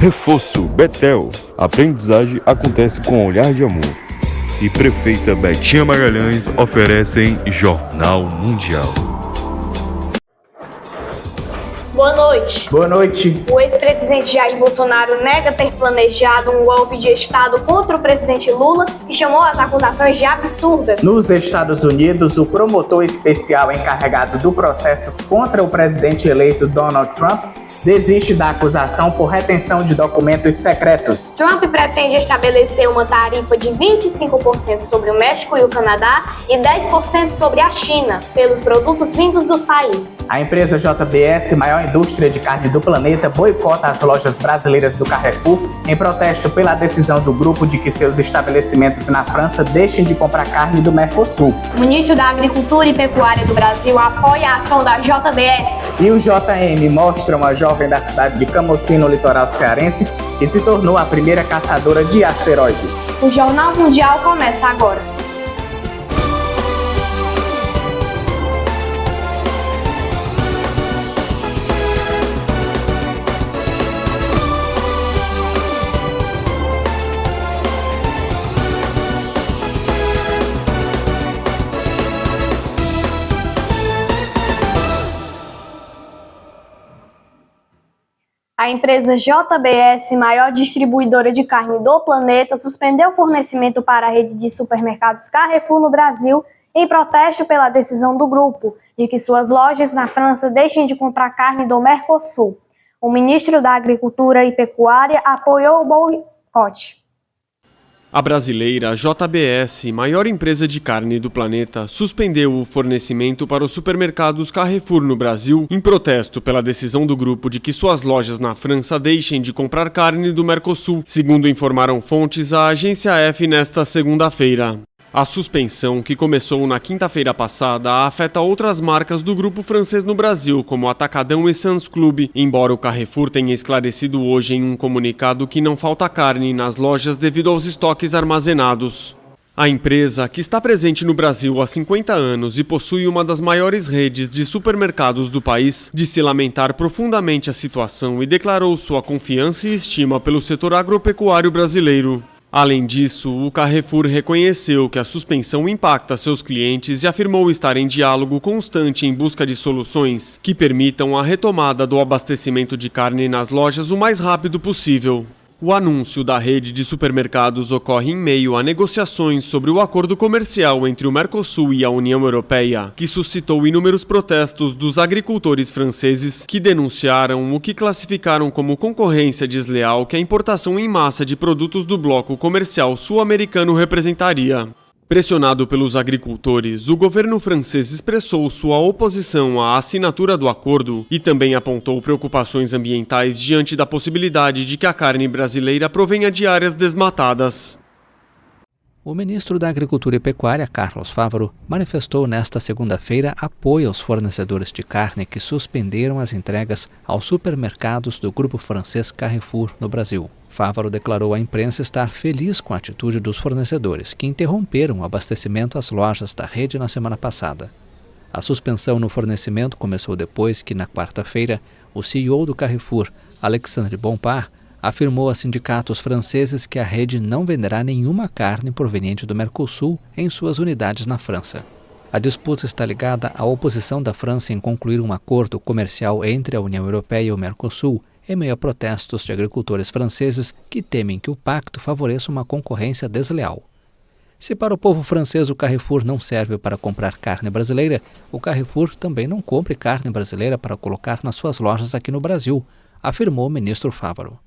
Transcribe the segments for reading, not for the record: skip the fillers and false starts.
Reforço Betel. Aprendizagem acontece com olhar de amor. E Prefeita Betinha Magalhães oferecem Jornal Mundial. Boa noite. Boa noite. O ex-presidente Jair Bolsonaro nega ter planejado um golpe de Estado contra o presidente Lula e chamou as acusações de absurdas. Nos Estados Unidos, o promotor especial encarregado do processo contra o presidente eleito Donald Trump desiste da acusação por retenção de documentos secretos. Trump pretende estabelecer uma tarifa de 25% sobre o México e o Canadá e 10% sobre a China, pelos produtos vindos dos países. A empresa JBS, maior indústria de carne do planeta, boicota as lojas brasileiras do Carrefour em protesto pela decisão do grupo de que seus estabelecimentos na França deixem de comprar carne do Mercosul. O ministro da Agricultura e Pecuária do Brasil apoia a ação da JBS. E o JM mostra uma jovem da cidade de Camocim, no litoral cearense, que se tornou a primeira caçadora de asteroides. O Jornal Mundial começa agora. A empresa JBS, maior distribuidora de carne do planeta, suspendeu o fornecimento para a rede de supermercados Carrefour no Brasil em protesto pela decisão do grupo de que suas lojas na França deixem de comprar carne do Mercosul. O ministro da Agricultura e Pecuária apoiou o boicote. A brasileira JBS, maior empresa de carne do planeta, suspendeu o fornecimento para os supermercados Carrefour no Brasil em protesto pela decisão do grupo de que suas lojas na França deixem de comprar carne do Mercosul, segundo informaram fontes à agência F nesta segunda-feira. A suspensão, que começou na quinta-feira passada, afeta outras marcas do grupo francês no Brasil, como Atacadão e Sam's Club, embora o Carrefour tenha esclarecido hoje em um comunicado que não falta carne nas lojas devido aos estoques armazenados. A empresa, que está presente no Brasil há 50 anos e possui uma das maiores redes de supermercados do país, disse lamentar profundamente a situação e declarou sua confiança e estima pelo setor agropecuário brasileiro. Além disso, o Carrefour reconheceu que a suspensão impacta seus clientes e afirmou estar em diálogo constante em busca de soluções que permitam a retomada do abastecimento de carne nas lojas o mais rápido possível. O anúncio da rede de supermercados ocorre em meio a negociações sobre o acordo comercial entre o Mercosul e a União Europeia, que suscitou inúmeros protestos dos agricultores franceses que denunciaram o que classificaram como concorrência desleal que a importação em massa de produtos do bloco comercial sul-americano representaria. Pressionado pelos agricultores, o governo francês expressou sua oposição à assinatura do acordo e também apontou preocupações ambientais diante da possibilidade de que a carne brasileira provenha de áreas desmatadas. O ministro da Agricultura e Pecuária, Carlos Fávaro, manifestou nesta segunda-feira apoio aos fornecedores de carne que suspenderam as entregas aos supermercados do grupo francês Carrefour no Brasil. Fávaro declarou à imprensa estar feliz com a atitude dos fornecedores, que interromperam o abastecimento às lojas da rede na semana passada. A suspensão no fornecimento começou depois que, na quarta-feira, o CEO do Carrefour, Alexandre Bompard, afirmou a sindicatos franceses que a rede não venderá nenhuma carne proveniente do Mercosul em suas unidades na França. A disputa está ligada à oposição da França em concluir um acordo comercial entre a União Europeia e o Mercosul, em meio a protestos de agricultores franceses que temem que o pacto favoreça uma concorrência desleal. Se para o povo francês o Carrefour não serve para comprar carne brasileira, o Carrefour também não compre carne brasileira para colocar nas suas lojas aqui no Brasil, afirmou o ministro Fávaro.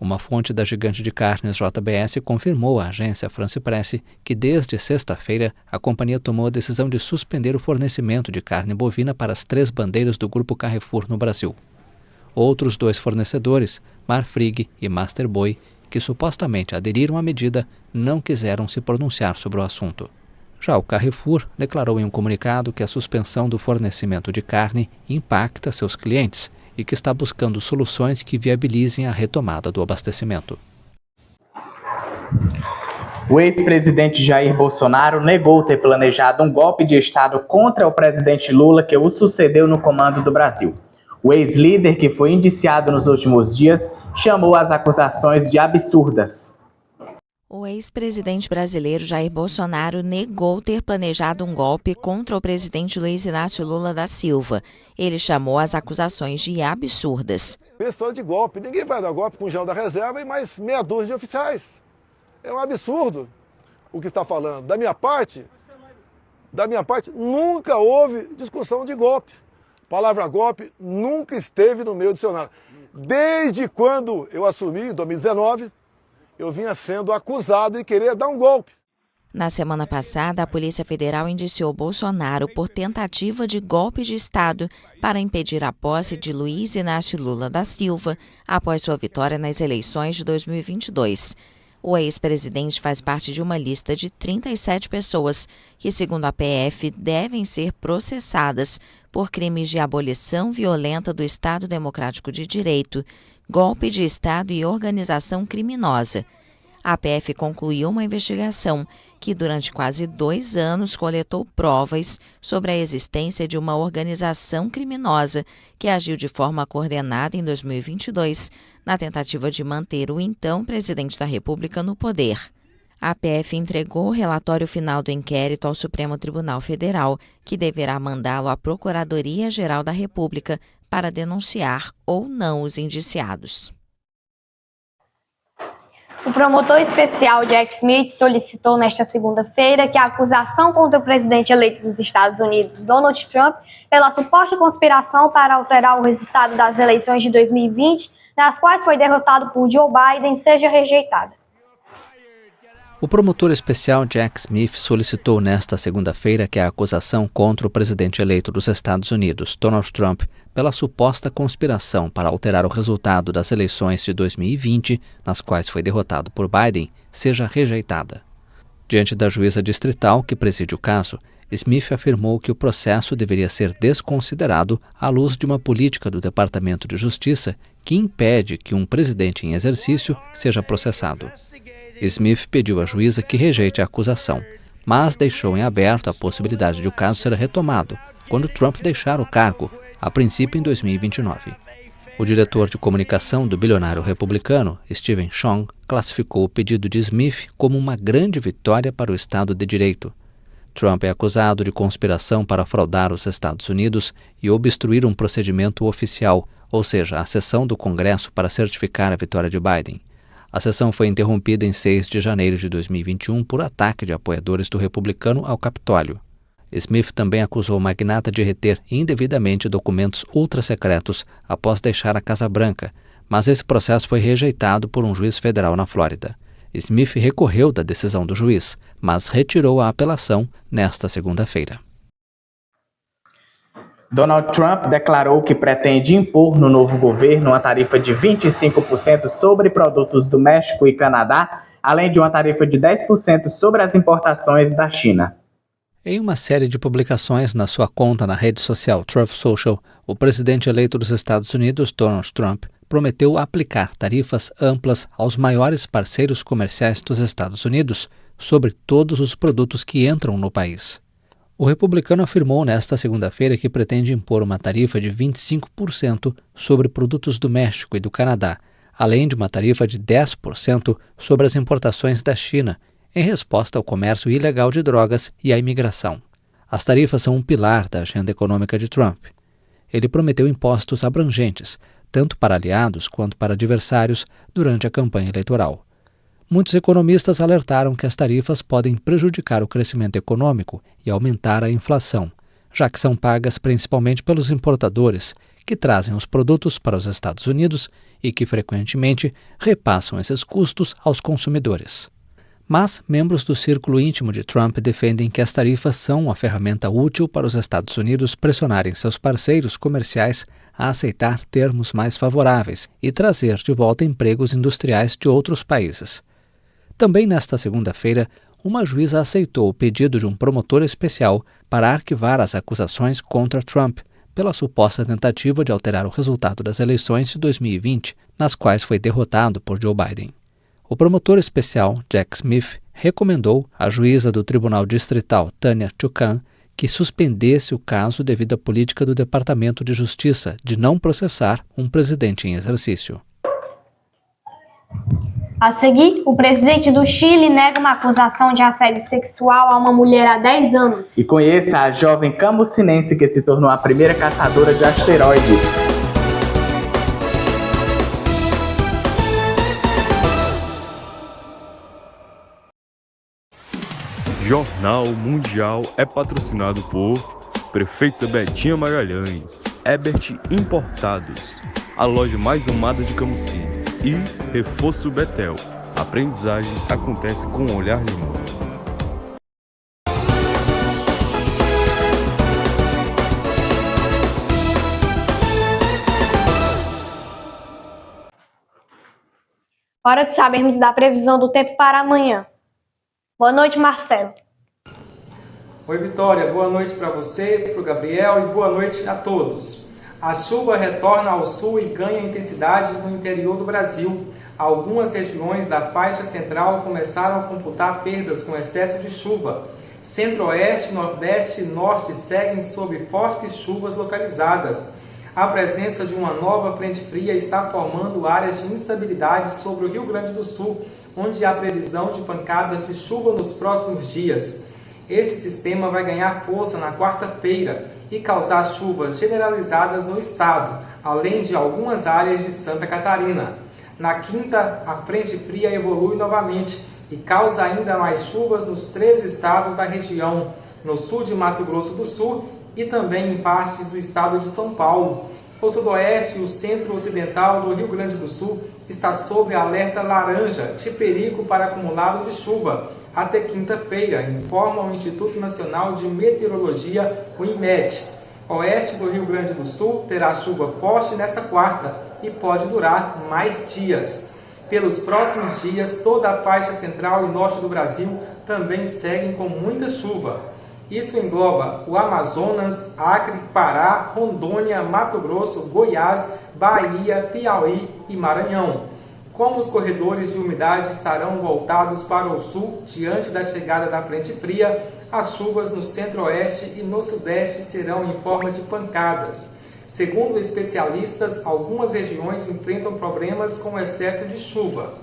Uma fonte da gigante de carnes JBS confirmou à agência France Presse que desde sexta-feira a companhia tomou a decisão de suspender o fornecimento de carne bovina para as 3 bandeiras do grupo Carrefour no Brasil. Outros 2 fornecedores, Marfrig e Masterboy, que supostamente aderiram à medida, não quiseram se pronunciar sobre o assunto. Já o Carrefour declarou em um comunicado que a suspensão do fornecimento de carne impacta seus clientes e que está buscando soluções que viabilizem a retomada do abastecimento. O ex-presidente Jair Bolsonaro negou ter planejado um golpe de Estado contra o presidente Lula que o sucedeu no comando do Brasil. O ex-líder, que foi indiciado nos últimos dias, chamou as acusações de absurdas. O ex-presidente brasileiro Jair Bolsonaro negou ter planejado um golpe contra o presidente Luiz Inácio Lula da Silva. Ele chamou as acusações de absurdas. Pessoa de golpe. Ninguém vai dar golpe com o general da reserva e mais meia dúzia de oficiais. É um absurdo o que está falando. Da minha parte, nunca houve discussão de golpe. A palavra golpe nunca esteve no meu dicionário. Desde quando eu assumi, em 2019, eu vinha sendo acusado de querer dar um golpe. Na semana passada, a Polícia Federal indiciou Bolsonaro por tentativa de golpe de Estado para impedir a posse de Luiz Inácio Lula da Silva após sua vitória nas eleições de 2022. O ex-presidente faz parte de uma lista de 37 pessoas que, segundo a PF, devem ser processadas por crimes de abolição violenta do Estado Democrático de Direito, golpe de Estado e organização criminosa. A PF concluiu uma investigação que, durante quase 2 anos, coletou provas sobre a existência de uma organização criminosa que agiu de forma coordenada em 2022, na tentativa de manter o então presidente da República no poder. A PF entregou o relatório final do inquérito ao Supremo Tribunal Federal, que deverá mandá-lo à Procuradoria-Geral da República para denunciar ou não os indiciados. O promotor especial Jack Smith solicitou nesta segunda-feira que a acusação contra o presidente eleito dos Estados Unidos, Donald Trump, pela suposta conspiração para alterar o resultado das eleições de 2020, nas quais foi derrotado por Joe Biden, seja rejeitada. O promotor especial Jack Smith solicitou nesta segunda-feira que a acusação contra o presidente eleito dos Estados Unidos, Donald Trump, pela suposta conspiração para alterar o resultado das eleições de 2020, nas quais foi derrotado por Biden, seja rejeitada. Diante da juíza distrital que preside o caso, Smith afirmou que o processo deveria ser desconsiderado à luz de uma política do Departamento de Justiça que impede que um presidente em exercício seja processado. Smith pediu à juíza que rejeite a acusação, mas deixou em aberto a possibilidade de o caso ser retomado quando Trump deixar o cargo, a princípio em 2029. O diretor de comunicação do bilionário republicano, Stephen Chong, classificou o pedido de Smith como uma grande vitória para o Estado de Direito. Trump é acusado de conspiração para fraudar os Estados Unidos e obstruir um procedimento oficial, ou seja, a sessão do Congresso para certificar a vitória de Biden. A sessão foi interrompida em 6 de janeiro de 2021 por ataque de apoiadores do republicano ao Capitólio. Smith também acusou o magnata de reter indevidamente documentos ultrasecretos após deixar a Casa Branca, mas esse processo foi rejeitado por um juiz federal na Flórida. Smith recorreu da decisão do juiz, mas retirou a apelação nesta segunda-feira. Donald Trump declarou que pretende impor no novo governo uma tarifa de 25% sobre produtos do México e Canadá, além de uma tarifa de 10% sobre as importações da China. Em uma série de publicações na sua conta na rede social Truth Social, o presidente eleito dos Estados Unidos, Donald Trump, prometeu aplicar tarifas amplas aos maiores parceiros comerciais dos Estados Unidos sobre todos os produtos que entram no país. O republicano afirmou nesta segunda-feira que pretende impor uma tarifa de 25% sobre produtos do México e do Canadá, além de uma tarifa de 10% sobre as importações da China, em resposta ao comércio ilegal de drogas e à imigração. As tarifas são um pilar da agenda econômica de Trump. Ele prometeu impostos abrangentes, tanto para aliados quanto para adversários, durante a campanha eleitoral. Muitos economistas alertaram que as tarifas podem prejudicar o crescimento econômico e aumentar a inflação, já que são pagas principalmente pelos importadores, que trazem os produtos para os Estados Unidos e que frequentemente repassam esses custos aos consumidores. Mas membros do círculo íntimo de Trump defendem que as tarifas são uma ferramenta útil para os Estados Unidos pressionarem seus parceiros comerciais a aceitar termos mais favoráveis e trazer de volta empregos industriais de outros países. Também nesta segunda-feira, uma juíza aceitou o pedido de um promotor especial para arquivar as acusações contra Trump pela suposta tentativa de alterar o resultado das eleições de 2020, nas quais foi derrotado por Joe Biden. O promotor especial, Jack Smith, recomendou à juíza do Tribunal Distrital, Tanya Chutkan, que suspendesse o caso devido à política do Departamento de Justiça de não processar um presidente em exercício. A seguir, o presidente do Chile nega uma acusação de assédio sexual a uma mulher há 10 anos. E conheça a jovem camucinense que se tornou a primeira caçadora de asteroides. Jornal Mundial é patrocinado por Prefeita Betinha Magalhães, Ebert Importados, a loja mais amada de Camusim, e Reforço Betel. A aprendizagem acontece com um olhar de amor. Hora de sabermos da previsão do tempo para amanhã. Boa noite, Marcelo. Oi, Vitória. Boa noite para você, para o Gabriel e boa noite a todos. A chuva retorna ao sul e ganha intensidade no interior do Brasil. Algumas regiões da faixa central começaram a computar perdas com excesso de chuva. Centro-oeste, nordeste e norte seguem sob fortes chuvas localizadas. A presença de uma nova frente fria está formando áreas de instabilidade sobre o Rio Grande do Sul, onde há previsão de pancadas de chuva nos próximos dias. Este sistema vai ganhar força na quarta-feira e causar chuvas generalizadas no estado, além de algumas áreas de Santa Catarina. Na quinta, a frente fria evolui novamente e causa ainda mais chuvas nos 3 estados da região, no sul de Mato Grosso do Sul e também em partes do estado de São Paulo. O sudoeste e o centro-ocidental do Rio Grande do Sul está sob alerta laranja de perigo para acumulado de chuva até quinta-feira, informa o Instituto Nacional de Meteorologia, o INMET. Oeste do Rio Grande do Sul terá chuva forte nesta quarta e pode durar mais dias. Pelos próximos dias, toda a faixa central e norte do Brasil também seguem com muita chuva. Isso engloba o Amazonas, Acre, Pará, Rondônia, Mato Grosso, Goiás, Bahia, Piauí e Maranhão. Como os corredores de umidade estarão voltados para o sul diante da chegada da frente fria, as chuvas no centro-oeste e no sudeste serão em forma de pancadas. Segundo especialistas, algumas regiões enfrentam problemas com excesso de chuva.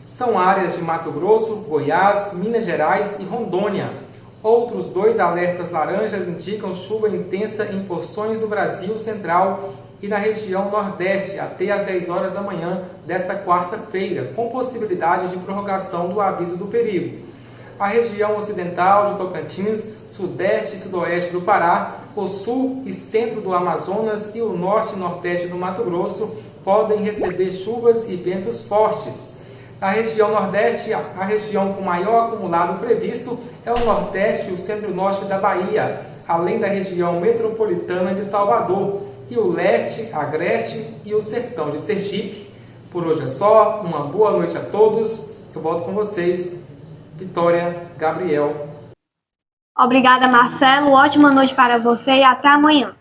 São áreas de Mato Grosso, Goiás, Minas Gerais e Rondônia. Outros 2 alertas laranjas indicam chuva intensa em porções do Brasil Central e na região Nordeste até às 10 horas da manhã desta quarta-feira, com possibilidade de prorrogação do aviso do perigo. A região ocidental de Tocantins, sudeste e sudoeste do Pará, o sul e centro do Amazonas e o norte e nordeste do Mato Grosso podem receber chuvas e ventos fortes. Na região Nordeste, a região com maior acumulado previsto é o Nordeste e o Centro-Norte da Bahia, além da região metropolitana de Salvador, e o Leste, Agreste e o Sertão de Sergipe. Por hoje é só, uma boa noite a todos. Eu volto com vocês, Vitória, Gabriel. Obrigada, Marcelo. Ótima noite para você e até amanhã.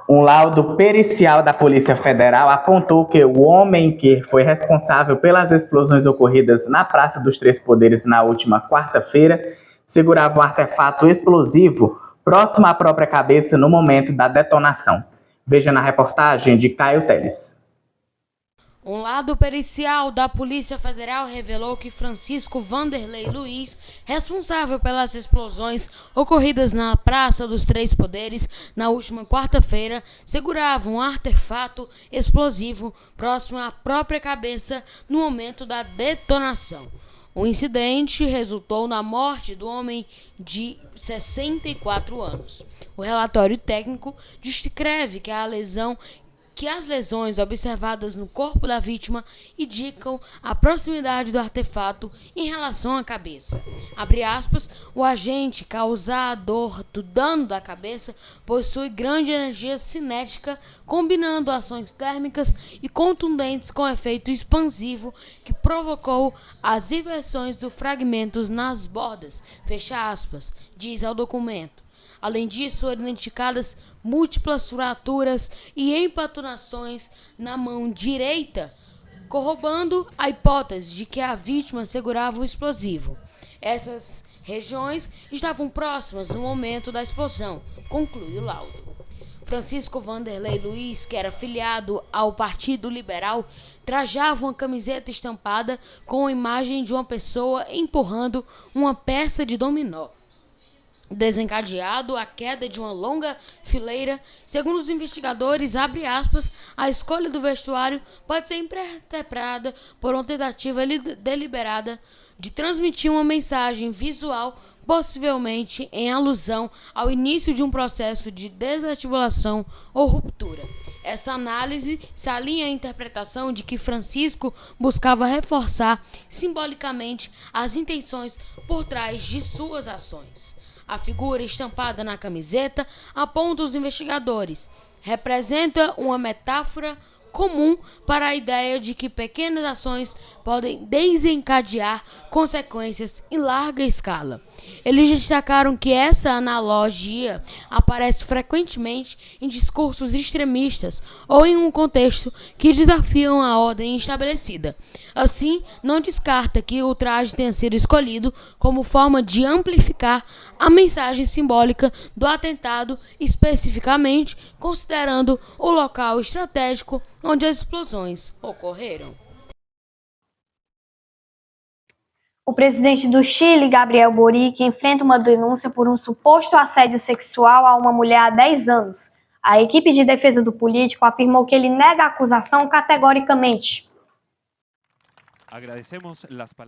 Um laudo pericial da Polícia Federal apontou que o homem que foi responsável pelas explosões ocorridas na Praça dos Três Poderes na última quarta-feira segurava um artefato explosivo próximo à própria cabeça no momento da detonação. Veja na reportagem de Caio Teles. Um laudo pericial da Polícia Federal revelou que Francisco Vanderlei Luiz, responsável pelas explosões ocorridas na Praça dos Três Poderes na última quarta-feira, segurava um artefato explosivo próximo à própria cabeça no momento da detonação. O incidente resultou na morte do homem de 64 anos. O relatório técnico descreve que as lesões observadas no corpo da vítima indicam a proximidade do artefato em relação à cabeça. Abre aspas, o agente causador do dano da cabeça possui grande energia cinética, combinando ações térmicas e contundentes com efeito expansivo que provocou as inversões dos fragmentos nas bordas, fecha aspas, diz ao documento. Além disso, foram identificadas múltiplas fraturas e empatunações na mão direita, corroborando a hipótese de que a vítima segurava o explosivo. Essas regiões estavam próximas no momento da explosão, conclui o laudo. Francisco Vanderlei Luiz, que era filiado ao Partido Liberal, trajava uma camiseta estampada com a imagem de uma pessoa empurrando uma peça de dominó. Desencadeado a queda de uma longa fileira, segundo os investigadores, abre aspas, a escolha do vestuário pode ser interpretada por uma tentativa deliberada de transmitir uma mensagem visual, possivelmente em alusão ao início de um processo de desarticulação ou ruptura. Essa análise se alinha à interpretação de que Francisco buscava reforçar simbolicamente as intenções por trás de suas ações. A figura estampada na camiseta, aponta os investigadores, representa uma metáfora comum para a ideia de que pequenas ações podem desencadear consequências em larga escala. Eles destacaram que essa analogia aparece frequentemente em discursos extremistas ou em um contexto que desafiam a ordem estabelecida. Assim, não descarta que o traje tenha sido escolhido como forma de amplificar a mensagem simbólica do atentado, especificamente considerando o local estratégico onde as explosões ocorreram. O presidente do Chile, Gabriel Boric, enfrenta uma denúncia por um suposto assédio sexual a uma mulher há 10 anos. A equipe de defesa do político afirmou que ele nega a acusação categoricamente.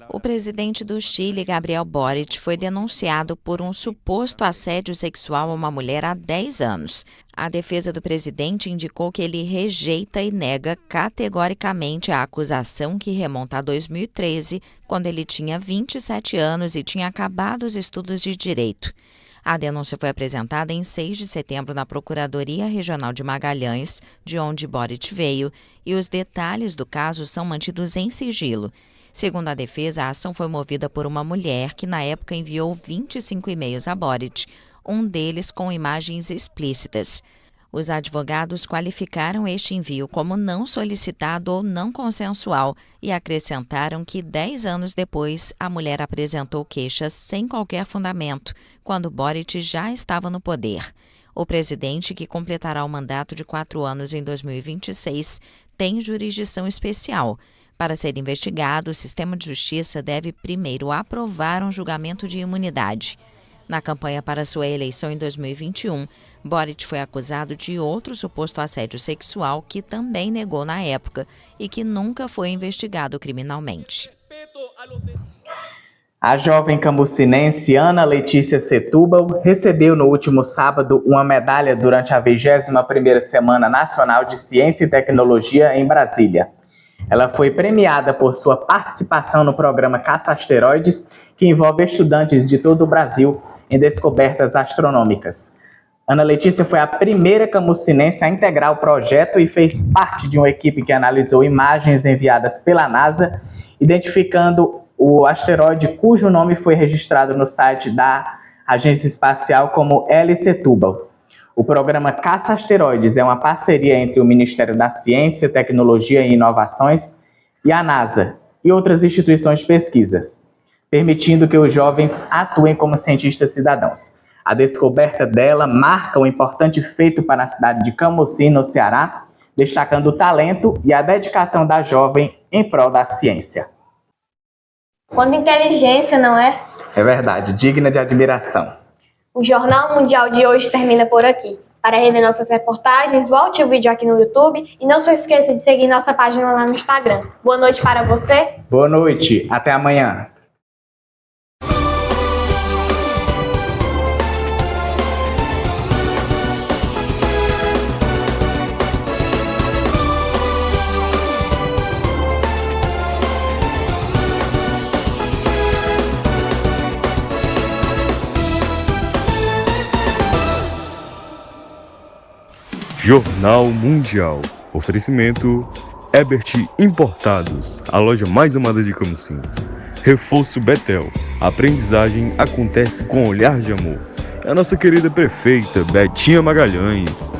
O presidente do Chile, Gabriel Boric, foi denunciado por um suposto assédio sexual a uma mulher há 10 anos. A defesa do presidente indicou que ele rejeita e nega categoricamente a acusação, que remonta a 2013, quando ele tinha 27 anos e tinha acabado os estudos de direito. A denúncia foi apresentada em 6 de setembro na Procuradoria Regional de Magalhães, de onde Boric veio, e os detalhes do caso são mantidos em sigilo. Segundo a defesa, a ação foi movida por uma mulher que na época enviou 25 e-mails a Boric, um deles com imagens explícitas. Os advogados qualificaram este envio como não solicitado ou não consensual e acrescentaram que 10 anos depois a mulher apresentou queixas sem qualquer fundamento, quando Boric já estava no poder. O presidente, que completará o mandato de 4 anos em 2026, tem jurisdição especial. Para ser investigado, o sistema de justiça deve primeiro aprovar um julgamento de imunidade. Na campanha para sua eleição em 2021, Boric foi acusado de outro suposto assédio sexual que também negou na época e que nunca foi investigado criminalmente. A jovem camucinense Ana Letícia Setúbal recebeu no último sábado uma medalha durante a 21ª Semana Nacional de Ciência e Tecnologia em Brasília. Ela foi premiada por sua participação no programa Caça-Asteroides, que envolve estudantes de todo o Brasil em descobertas astronômicas. Ana Letícia foi a primeira camucinense a integrar o projeto e fez parte de uma equipe que analisou imagens enviadas pela NASA, identificando o asteroide cujo nome foi registrado no site da Agência Espacial como L. Setúbal. O programa Caça-Asteroides é uma parceria entre o Ministério da Ciência, Tecnologia e Inovações e a NASA e outras instituições de pesquisa, permitindo que os jovens atuem como cientistas cidadãos. A descoberta dela marca um importante feito para a cidade de Camusim, no Ceará, destacando o talento e a dedicação da jovem em prol da ciência. Quanta inteligência, não é? É verdade, digna de admiração. O Jornal Mundial de hoje termina por aqui. Para rever nossas reportagens, volte o vídeo aqui no YouTube e não se esqueça de seguir nossa página lá no Instagram. Boa noite para você. Boa noite, até amanhã. Jornal Mundial. Oferecimento Ebert Importados, a loja mais amada de Camusim. Reforço Betel. A aprendizagem acontece com olhar de amor. É a nossa querida prefeita Betinha Magalhães.